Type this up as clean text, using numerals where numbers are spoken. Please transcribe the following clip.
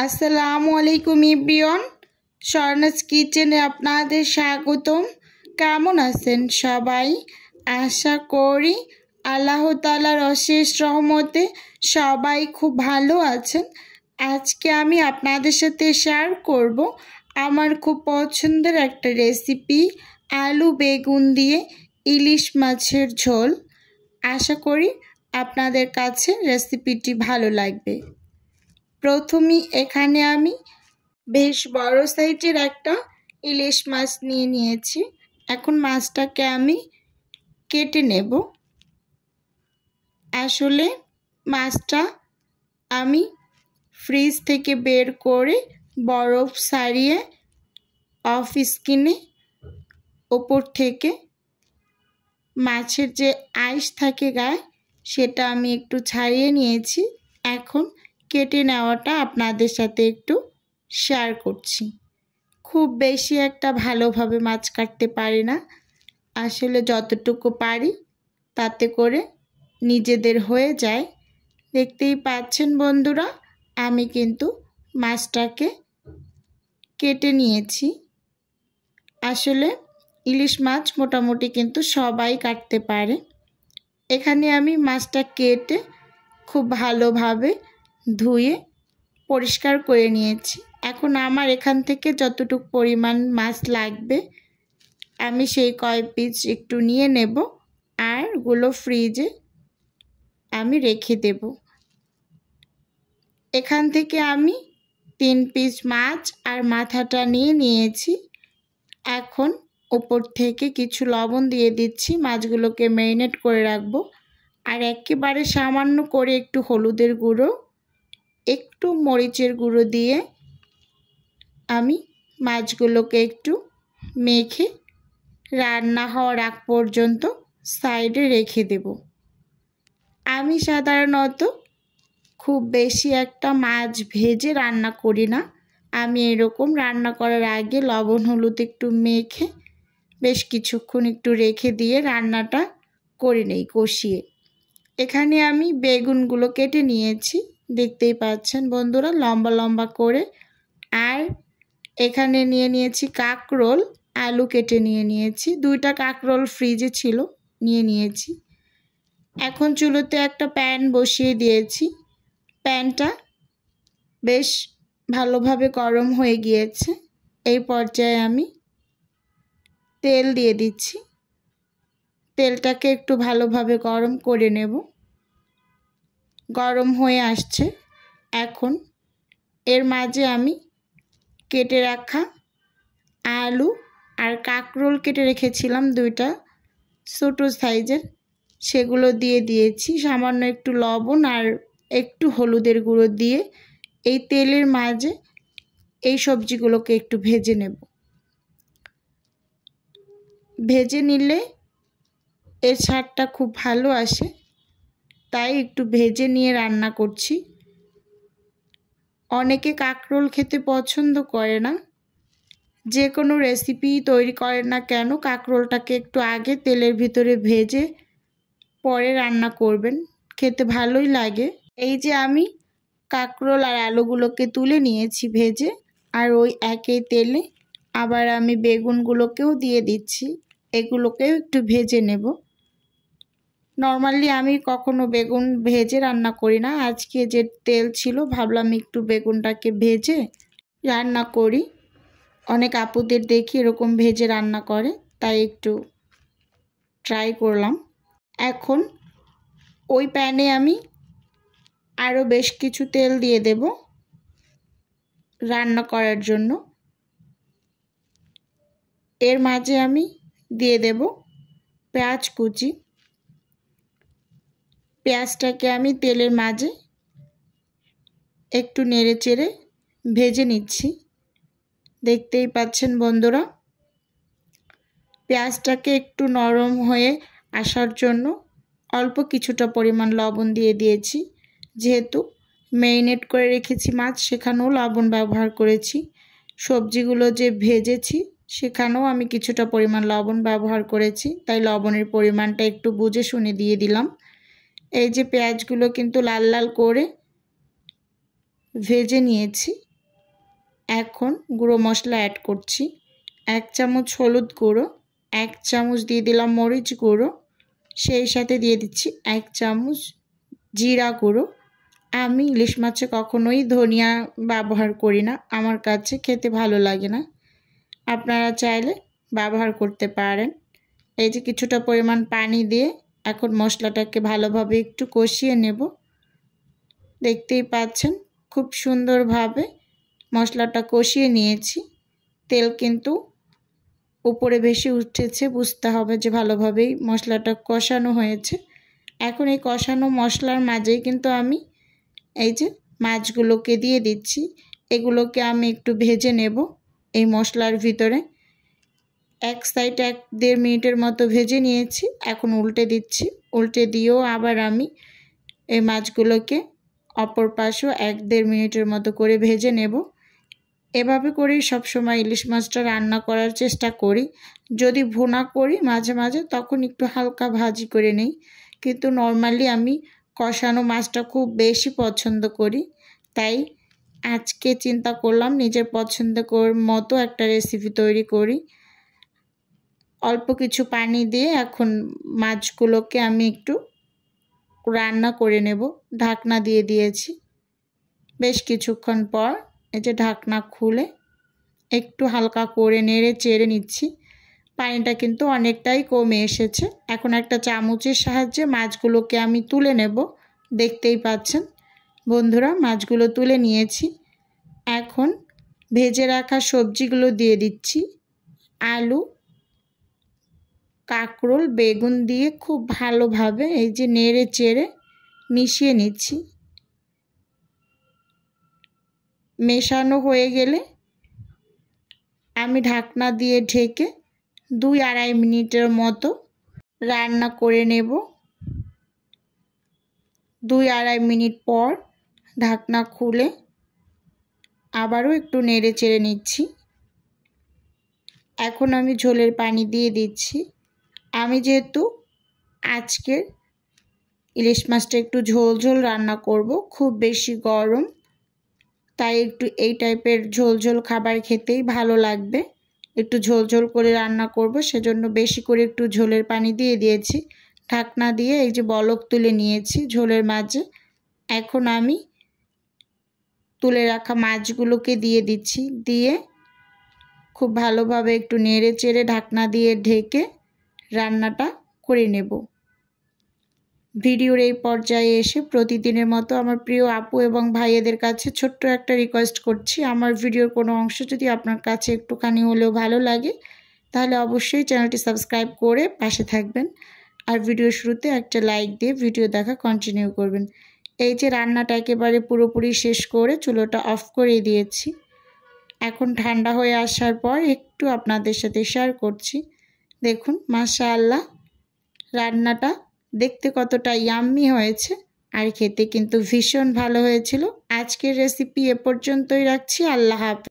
আসসালামু আলাইকুম এভরিওয়ান, স্বর্ণাস কিচেনে আপনাদের স্বাগতম। কেমন আছেন সবাই? আশা করি আল্লাহ তাআলার অশেষ রহমতে সবাই খুব ভালো আছেন। আজকে আমি আপনাদের সাথে শেয়ার করব আমার খুব পছন্দের একটা রেসিপি, আলু বেগুন দিয়ে ইলিশ মাছের ঝোল। আশা করি আপনাদের কাছে রেসিপিটি ভালো লাগবে। প্রথমেই এখানে আমি বেশ বড় সাইজের একটা ইলিশ মাছ নিয়েছি। এখন মাছটাকে আমি কেটে নেব। আসলে মাছটা আমি ফ্রিজ থেকে বের করে বরফ ছাড়িয়ে অফ স্কিনে ওপর থেকে মাছের যে আইস থাকে গায়ে সেটা আমি একটু ছাড়িয়ে নিয়েছি। এখন কেটে নেওয়াটা আপনাদের সাথে একটু শেয়ার করছি। খুব বেশি একটা ভালোভাবে মাছ কাটতে পারি না, আসলে যতটুকু পারি তাতে করে নিজেদের হয়ে যায়। দেখতেই পাচ্ছেন বন্ধুরা, আমি কিন্তু মাছটাকে কেটে নিয়েছি। আসলে ইলিশ মাছ মোটামুটি কিন্তু সবাই কাটতে পারে। এখানে আমি মাছটা কেটে খুব ভালোভাবে ধুয়ে পরিষ্কার করে নিয়েছি। এখন আমার এখান থেকে যতটুকু পরিমাণ মাছ লাগবে আমি সেই কয় পিস একটু নিয়ে নেব, আর গুলো ফ্রিজে আমি রেখে দেব। এখান থেকে আমি 3 পিস মাছ আর মাথাটা নিয়েছি। এখন উপর থেকে কিছু লবণ দিয়ে দিচ্ছি, মাছগুলোকে ম্যারিনেট করে রাখবো। আর একেবারে সামান্য করে একটু হলুদের গুঁড়ো, একটু মরিচের গুঁড়ো দিয়ে আমি মাছগুলোকে একটু মেখে রান্না হওয়ার আগ পর্যন্ত সাইডে রেখে দেব। আমি সাধারণত খুব বেশি একটা মাছ ভেজে রান্না করি না। আমি এরকম রান্না করার আগে লবণ হলুদ একটু মেখে বেশ কিছুক্ষণ একটু রেখে দিয়ে রান্নাটা করে নেই কষিয়ে। এখানে আমি বেগুনগুলো কেটে নিয়েছি, দেখতেই পাচ্ছেন বন্ধুরা, লম্বা লম্বা করে। আর এখানে নিয়েছি কাঁকরোল, আলু কেটে নিয়েছি। 2টা কাঁকরোল ফ্রিজে ছিল, নিয়েছি। এখন চুলোতে একটা প্যান বসিয়ে দিয়েছি। প্যানটা বেশ ভালোভাবে গরম হয়ে গিয়েছে। এই পর্যায়ে আমি তেল দিয়ে দিচ্ছি। তেলটাকে একটু ভালোভাবে গরম করে নেব। গরম হয়ে আসছে। এখন এর মাঝে আমি কেটে রাখা আলু আর কাঁকরোল কেটে রেখেছিলাম 2টা ছোট সাইজের, সেগুলো দিয়ে দিয়েছি। সামান্য একটু লবণ আর একটু হলুদের গুঁড়ো দিয়ে এই তেলের মাঝে এই সবজিগুলোকে একটু ভেজে নেব। ভেজে নিলে এর স্বাদটা খুব ভালো আসে, তাই একটু ভেজে নিয়ে রান্না করছি। অনেকে কাঁকরোল খেতে পছন্দ করে না। যে কোনো রেসিপি তৈরি করেন না কেন, কাঁকরোলটাকে একটু আগে তেলের ভিতরে ভেজে পরে রান্না করবেন, খেতে ভালোই লাগে। এই যে আমি কাঁকরোল আর আলুগুলোকে তুলে নিয়েছি ভেজে, আর ওই একই তেলে আবার আমি বেগুনগুলোকেও দিয়ে দিচ্ছি। এগুলোকেও একটু ভেজে নেব। নর্মালি আমি কখনো বেগুন ভেজে রান্না করি না। আজকে যে তেল ছিল ভাবলাম একটু বেগুনটাকে ভেজে রান্না করি। অনেক আপুদের দেখি এরকম ভেজে রান্না করে, তাই একটু ট্রাই করলাম। এখন ওই প্যানে আমি আরও বেশ কিছু তেল দিয়ে দেব রান্না করার জন্য। এর মাঝে আমি দিয়ে দেব পেঁয়াজ কুচি। পেঁয়াজটাকে আমি তেলের মাঝে একটু নেড়ে চেড়ে ভেজে নিচ্ছি। দেখতেই পাচ্ছেন বন্ধুরা, পেঁয়াজটাকে একটু নরম হয়ে আসার জন্য অল্প কিছুটা পরিমাণ লবণ দিয়ে দিয়েছি। যেহেতু ম্যারিনেট করে রেখেছি মাছ, সেখানেও লবণ ব্যবহার করেছি। সবজিগুলো যে ভেজেছি সেখানেও আমি কিছুটা পরিমাণ লবণ ব্যবহার করেছি, তাই লবণের পরিমাণটা একটু বুঝে শুনে দিয়ে দিলাম। এই যে পেঁয়াজগুলো কিন্তু লাল লাল করে ভেজে নিয়েছি। এখন গুঁড়ো মশলা অ্যাড করছি। 1 চামচ হলুদ গুঁড়ো, 1 চামচ দিয়ে দিলাম মরিচ গুঁড়ো, সেই সাথে দিয়ে দিচ্ছি 1 চামচ জিরা গুঁড়ো। আমি ইলিশ মাছে কখনোই ধনিয়া ব্যবহার করি না, আমার কাছে খেতে ভালো লাগে না, আপনারা চাইলে ব্যবহার করতে পারেন। এই যে কিছুটা পরিমাণ পানি দিয়ে এখন মশলাটাকে ভালোভাবে একটু কষিয়ে নেব। দেখতেই পাচ্ছেন খুব সুন্দরভাবে মশলাটা কষিয়ে নিয়েছি। তেল কিন্তু উপরে ভেসে উঠেছে, বুঝতে হবে যে ভালোভাবেই মশলাটা কষানো হয়েছে। এখন এই কষানো মশলার মাঝেই কিন্তু আমি এই যে মাছগুলোকে দিয়ে দিচ্ছি। এগুলোকে আমি একটু ভেজে নেব এই মশলার ভিতরে। এক সাইড 1-1.5 মিনিটের মতো ভেজে নিয়েছি। এখন উল্টে দিচ্ছি। উল্টে দিয়েও আবার আমি এই মাছগুলোকে অপর পাশেও 1-1.5 মিনিটের মতো করে ভেজে নেব। এভাবে করেই সবসময় ইলিশ মাছটা রান্না করার চেষ্টা করি। যদি ভুনা করি মাঝে মাঝে তখন একটু হালকা ভাজি করে নেই, কিন্তু নর্মালি আমি কষানো মাছটা খুব বেশি পছন্দ করি। তাই আজকে চিন্তা করলাম নিজের পছন্দ মতো একটা রেসিপি তৈরি করি। অল্প কিছু পানি দিয়ে এখন মাছগুলোকে আমি একটু রান্না করে নেব। ঢাকনা দিয়ে দিয়েছি। বেশ কিছুক্ষণ পর এই যে ঢাকনা খুলে একটু হালকা করে নেড়ে চেড়ে নিচ্ছি। পানিটা কিন্তু অনেকটাই কমে এসেছে। এখন একটা চামচের সাহায্যে মাছগুলোকে আমি তুলে নেব। দেখতেই পাচ্ছেন বন্ধুরা, মাছগুলো তুলে নিয়েছি। এখন ভেজে রাখা সবজিগুলো দিয়ে দিচ্ছি। আলু, কাঁকরোল, বেগুন দিয়ে খুব ভালোভাবে এই যে নেড়ে চেড়ে মিশিয়ে নিচ্ছি। মেশানো হয়ে গেলে আমি ঢাকনা দিয়ে ঢেকে 2-2.5 মিনিটের মতো রান্না করে নেব। 2-2.5 মিনিট পর ঢাকনা খুলে আবারও একটু নেড়ে চেড়ে নিচ্ছি। এখন আমি ঝোলের পানি দিয়ে দিচ্ছি। আমি যেহেতু আজকের ইলিশ মাছটা একটু ঝোল ঝোল রান্না করব, খুব বেশি গরম, তাই একটু এই টাইপের ঝোল ঝোল খাবার খেতেই ভালো লাগবে। একটু ঝোল ঝোল করে রান্না করব, সেজন্য বেশি করে একটু ঝোলের পানি দিয়ে দিয়েছি। ঢাকনা দিয়ে এই যে বলক তুলে নিয়েছি ঝোলের মাঝে। এখন আমি তুলে রাখা মাছগুলোকে দিয়ে দিচ্ছি। দিয়ে খুব ভালোভাবে একটু নেড়ে চেড়ে ঢাকনা দিয়ে ঢেকে রান্নাটা করে নেব। ভিডিওর এই পর্যায়ে এসে প্রতিদিনের মতো আমার প্রিয় আপু এবং ভাইয়েদের কাছে ছোট্ট একটা রিকোয়েস্ট করছি। আমার ভিডিওর কোনো অংশ যদি আপনার কাছে একটুখানি হলেও ভালো লাগে তাহলে অবশ্যই চ্যানেলটি সাবস্ক্রাইব করে পাশে থাকবেন। আর ভিডিও শুরুতে একটা লাইক দিয়ে ভিডিও দেখা কন্টিনিউ করবেন। এই যে রান্নাটা একেবারে পুরোপুরি শেষ করে চুলোটা অফ করে দিয়েছি। এখন ঠান্ডা হয়ে আসার পর একটু আপনাদের সাথে শেয়ার করছি। দেখুন মাশাআল্লাহ, রান্নাটা দেখতে কতটা ইয়াম্মি হয়েছে আর খেতে কিন্তু ভীষণ ভালো হয়েছিল। আজকের রেসিপি এ পর্যন্তই রাখছি। আল্লাহ হাফেজ।